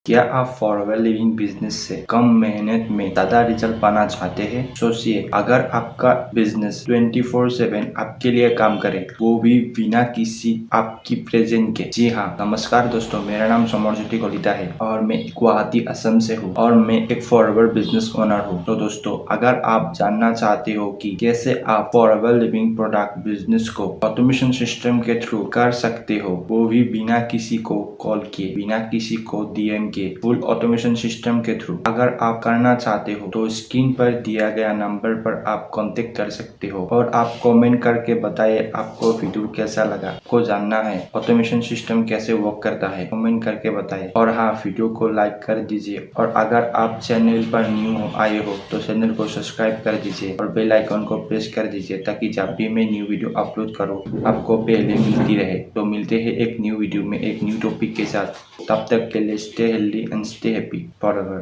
क्या आप forever living business से कम मेहनत में ज्यादा रिजल्ट पाना चाहते हैं? सोचिए, अगर आपका बिजनेस 24/7 आपके लिए काम करे, वो भी बिना किसी आपकी प्रेजेंट के। जी हाँ, नमस्कार दोस्तों, मेरा नाम समरज्योति कलिता है और मैं गुवाहाटी असम से हूँ और मैं एक फॉरएवर बिजनेस ओनर हूँ। तो दोस्तों, अगर आप जानना चाहते हो कि कैसे आप फॉरएवर लिविंग प्रोडक्ट बिजनेस को ऑटोमेशन सिस्टम के थ्रू कर सकते हो, वो भी बिना किसी को कॉल किए, बिना किसी को डीएम के, फुल ऑटोमेशन सिस्टम के थ्रू अगर आप करना चाहते हो तो स्क्रीन पर दिया गया नंबर पर आप कांटेक्ट कर सकते हो और आप कमेंट करके बताइए आपको वीडियो कैसा लगा। आपको जानना है ऑटोमेशन सिस्टम कैसे वर्क करता है, कमेंट करके बताइए। और हाँ, वीडियो को लाइक कर दीजिए और अगर आप चैनल पर न्यू आए हो तो चैनल को सब्सक्राइब कर दीजिए और बेल आइकन को प्रेस कर दीजिए ताकि जब भी मैं न्यू वीडियो अपलोड करूँ आपको पहले मिलती रहे। तो मिलते हैं एक न्यू वीडियो में एक न्यू टॉपिक के साथ। तब तक के लिए stay healthy and stay happy forever.